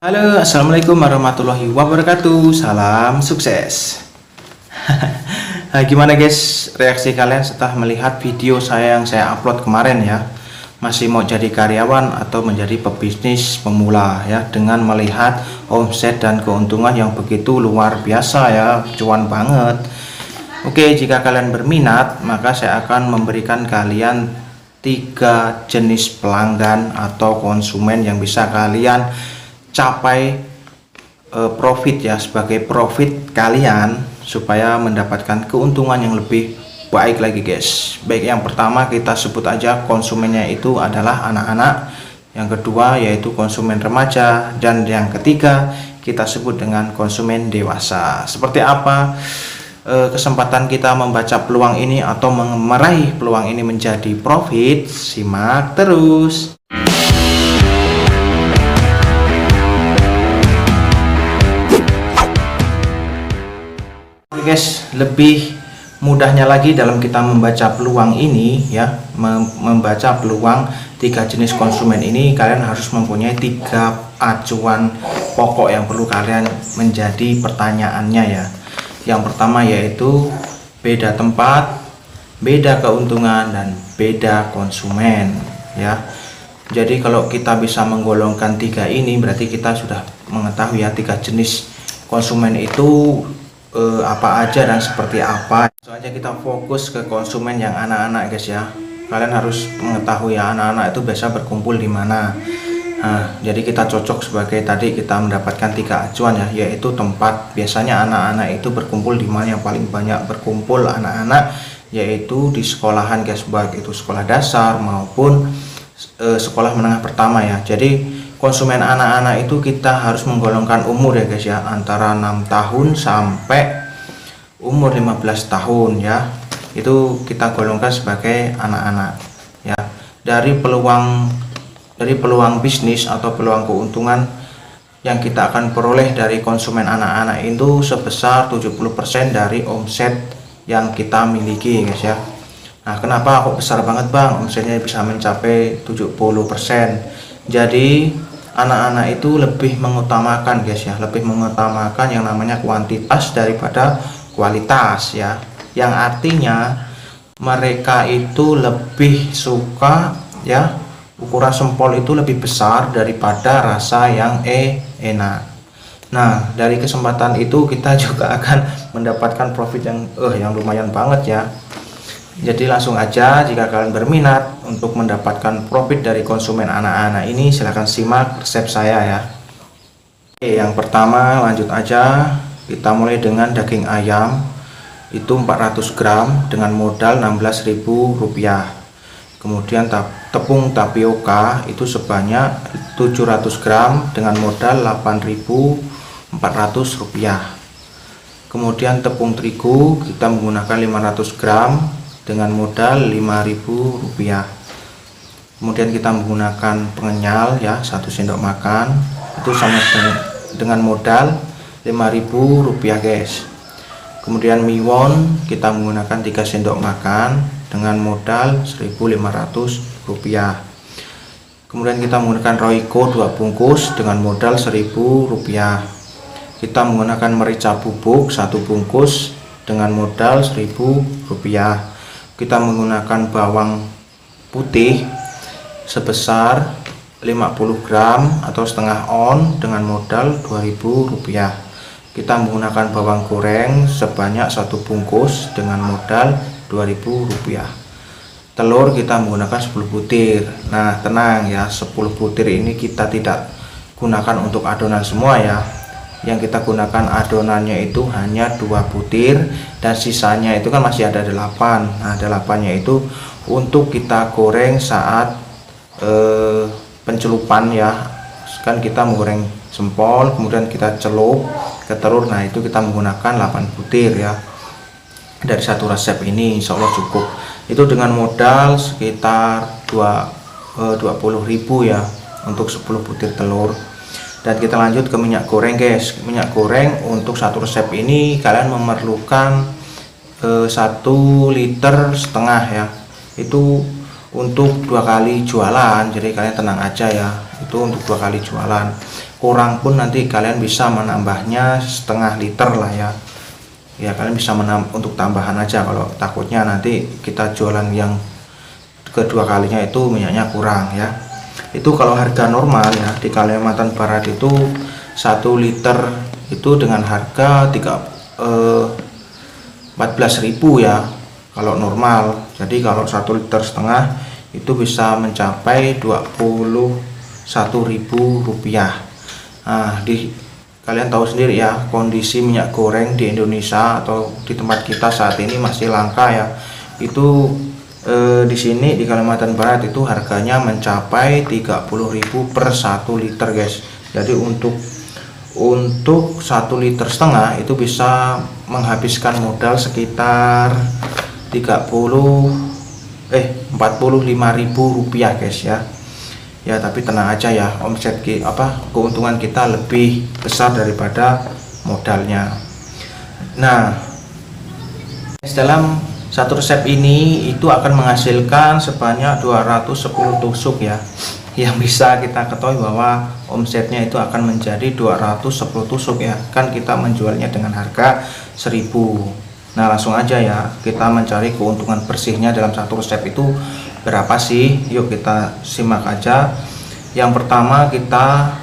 Halo, assalamualaikum warahmatullahi wabarakatuh. Salam sukses. Gimana guys, reaksi kalian setelah melihat video saya yang saya upload kemarin ya? Masih mau jadi karyawan atau menjadi pebisnis pemula ya, dengan melihat omset dan keuntungan yang begitu luar biasa ya, cuan banget. Oke, jika kalian berminat, maka saya akan memberikan kalian 3 jenis pelanggan atau konsumen yang bisa kalian capai profit ya, sebagai profit kalian supaya mendapatkan keuntungan yang lebih baik lagi guys. Baik, yang pertama kita sebut aja konsumennya itu adalah anak-anak, yang kedua yaitu konsumen remaja, dan yang ketiga kita sebut dengan konsumen dewasa. Seperti apa kesempatan kita membaca peluang ini atau meraih peluang ini menjadi profit? Simak terus. Guys, lebih mudahnya lagi dalam kita membaca peluang ini ya, membaca peluang 3 jenis konsumen ini, kalian harus mempunyai 3 acuan pokok yang perlu kalian menjadi pertanyaannya ya. Yang pertama yaitu beda tempat, beda keuntungan, dan beda konsumen ya. Jadi kalau kita bisa menggolongkan 3 ini, berarti kita sudah mengetahui ya 3 jenis konsumen itu apa aja dan seperti apa. Soalnya kita fokus ke konsumen yang anak-anak guys ya. Kalian harus mengetahui ya, anak-anak itu biasa berkumpul di mana. Nah, jadi kita cocok sebagai tadi kita mendapatkan 3 acuan ya, yaitu tempat. Biasanya anak-anak itu berkumpul di mana, yang paling banyak berkumpul anak-anak yaitu di sekolahan guys, baik itu sekolah dasar maupun sekolah menengah pertama ya. Jadi konsumen anak-anak itu kita harus menggolongkan umur ya guys ya, antara 6 tahun sampai umur 15 tahun ya. Itu kita golongkan sebagai anak-anak ya. Dari peluang bisnis atau peluang keuntungan yang kita akan peroleh dari konsumen anak-anak itu sebesar 70% dari omset yang kita miliki guys ya. Nah, kenapa kok besar banget bang omsetnya bisa mencapai 70%? Jadi anak-anak itu lebih mengutamakan guys ya, lebih mengutamakan yang namanya kuantitas daripada kualitas ya, yang artinya mereka itu lebih suka ya, ukuran sempol itu lebih besar daripada rasa yang enak. Nah, dari kesempatan itu kita juga akan mendapatkan profit yang lumayan banget ya. Jadi langsung aja, jika kalian berminat untuk mendapatkan profit dari konsumen anak-anak ini, silahkan simak resep saya ya. Oke, yang pertama lanjut aja, kita mulai dengan daging ayam itu 400 gram dengan modal Rp16.000. Kemudian tepung tapioka itu sebanyak 700 gram dengan modal Rp8.400. Kemudian tepung terigu kita menggunakan 500 gram dengan modal Rp5.000. Kemudian kita menggunakan pengenyal ya, 1 sendok makan, itu sama dengan modal Rp5.000 guys. Kemudian miwon kita menggunakan 3 sendok makan dengan modal Rp1.500. Kemudian kita menggunakan roiko 2 bungkus dengan modal Rp1.000. Kita menggunakan merica bubuk 1 bungkus dengan modal Rp1.000. Kita menggunakan bawang putih sebesar 50 gram atau setengah on dengan modal Rp2.000. Kita menggunakan bawang goreng sebanyak 1 bungkus dengan modal Rp2.000. Telur kita menggunakan 10 butir. Nah, tenang ya, 10 butir ini kita tidak gunakan untuk adonan semua ya. Yang kita gunakan adonannya itu hanya 2 butir, dan sisanya itu kan masih ada 8. Nah, 8-nya itu untuk kita goreng saat pencelupan ya. Kan kita menggoreng sempol, kemudian kita celup ke telur. Nah, itu kita menggunakan 8 butir ya. Dari satu resep ini insya Allah cukup. Itu dengan modal sekitar 20.000 ya untuk 10 butir telur. Dan kita lanjut ke minyak goreng guys. Minyak goreng untuk satu resep ini kalian memerlukan 1,5 liter ya. Itu untuk 2 kali jualan, jadi kalian tenang aja ya, itu untuk 2 kali jualan. kurang pun nanti kalian bisa menambahnya setengah liter lah ya. Ya kalian bisa untuk tambahan aja kalau takutnya nanti kita jualan yang kedua kalinya itu minyaknya kurang ya. Itu kalau harga normal ya di Kalimantan Barat itu 1 liter itu dengan harga 14.000 ya kalau normal. Jadi kalau 1,5 liter itu bisa mencapai Rp21.000. Nah, kalian tahu sendiri ya kondisi minyak goreng di Indonesia atau di tempat kita saat ini masih langka ya. Itu di sini di Kalimantan Barat itu harganya mencapai 30.000 per 1 liter guys. Jadi untuk 1,5 liter itu bisa menghabiskan modal sekitar 45.000 rupiah guys ya. Ya tapi tenang aja ya, omset keuntungan kita lebih besar daripada modalnya. Nah, dalam satu resep ini itu akan menghasilkan sebanyak 210 tusuk ya. Yang bisa kita ketahui bahwa omsetnya itu akan menjadi 210 tusuk ya. Kan kita menjualnya dengan harga 1.000. Nah, langsung aja ya kita mencari keuntungan bersihnya dalam satu resep itu berapa sih? Yuk kita simak aja. Yang pertama kita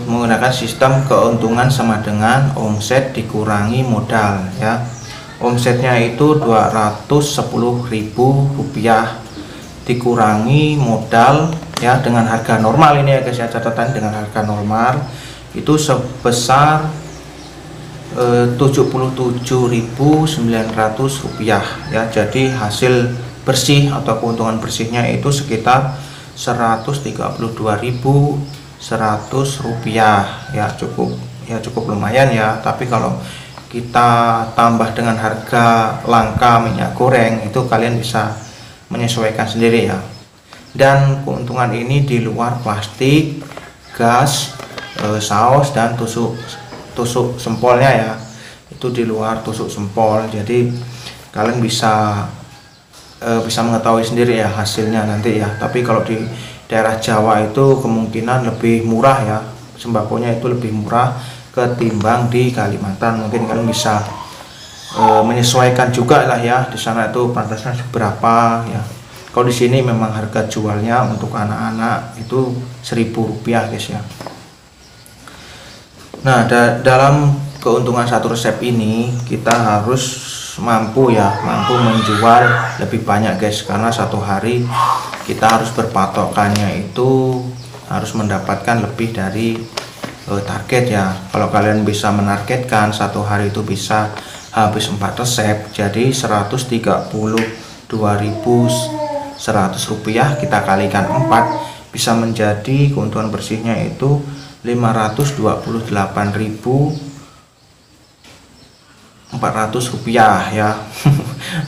menggunakan sistem keuntungan sama dengan omset dikurangi modal ya. Omsetnya itu Rp210.000 dikurangi modal ya dengan harga normal ini ya guys ya, catatan dengan harga normal itu sebesar Rp77.900 ya. Jadi hasil bersih atau keuntungan bersihnya itu sekitar Rp132.100 ya. Cukup lumayan ya. Tapi kalau kita tambah dengan harga langka minyak goreng itu kalian bisa menyesuaikan sendiri ya. Dan keuntungan ini di luar plastik, gas, saus dan tusuk sempolnya ya. Itu di luar tusuk sempol. Jadi kalian bisa mengetahui sendiri ya hasilnya nanti ya. Tapi kalau di daerah Jawa itu kemungkinan lebih murah ya, sembakonya itu lebih murah ketimbang di Kalimantan. Mungkin kalian bisa menyesuaikan juga lah ya, di sana itu pantasnya berapa ya. Kalau di sini memang harga jualnya untuk anak-anak itu Rp1.000 guys ya. Nah, dalam keuntungan satu resep ini kita harus mampu menjual lebih banyak guys, karena satu hari kita harus berpatokannya itu harus mendapatkan lebih dari target ya. Kalau kalian bisa menargetkan satu hari itu bisa habis 4 resep, jadi Rp132.100 kita kalikan 4 bisa menjadi keuntungan bersihnya itu Rp528.400 ya.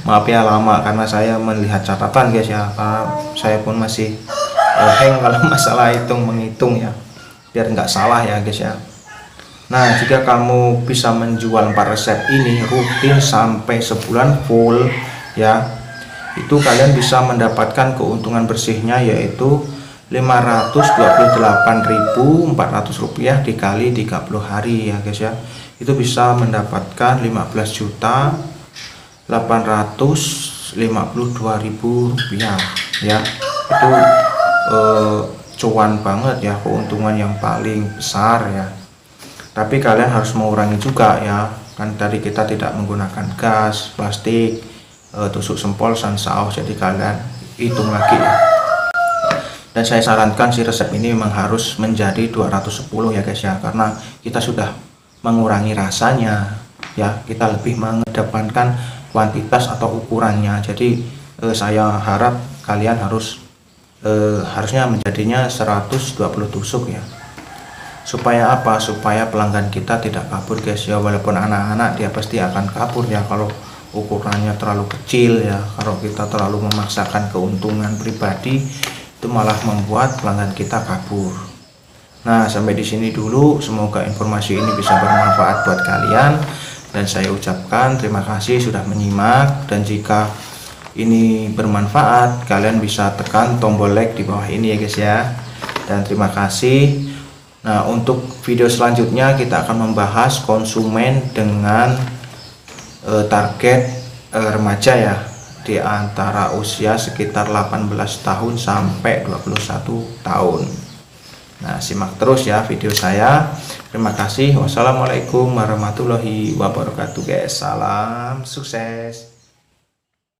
Maaf ya lama karena saya melihat catatan guys ya, karena saya pun masih hang kalau masalah menghitung ya, biar nggak salah ya guys ya. Nah, jika kamu bisa menjual 4 resep ini rutin sampai sebulan full ya, itu kalian bisa mendapatkan keuntungan bersihnya yaitu Rp528.400 dikali 30 hari ya guys ya. Itu bisa mendapatkan Rp15.852.000 ya. Itu cuan banget ya, keuntungan yang paling besar ya. Tapi kalian harus mengurangi juga ya, kan tadi kita tidak menggunakan gas, plastik, tusuk sempol, dan saus, jadi kalian hitung lagi ya. Dan saya sarankan si resep ini memang harus menjadi 210 ya guys ya, karena kita sudah mengurangi rasanya ya, kita lebih mengedepankan kuantitas atau ukurannya. Jadi saya harap kalian harusnya menjadinya 120 tusuk ya. Supaya apa? Supaya pelanggan kita tidak kabur guys ya. Walaupun anak-anak dia pasti akan kabur ya kalau ukurannya terlalu kecil ya. Kalau kita terlalu memaksakan keuntungan pribadi itu malah membuat pelanggan kita kabur. Nah, sampai di sini dulu. Semoga informasi ini bisa bermanfaat buat kalian, dan saya ucapkan terima kasih sudah menyimak. Dan jika ini bermanfaat, kalian bisa tekan tombol like di bawah ini ya guys ya. dan terima kasih. Nah, untuk video selanjutnya kita akan membahas konsumen dengan target remaja ya, di antara usia sekitar 18 tahun sampai 21 tahun. Nah, simak terus ya video saya. Terima kasih. Wassalamualaikum warahmatullahi wabarakatuh guys. Salam sukses.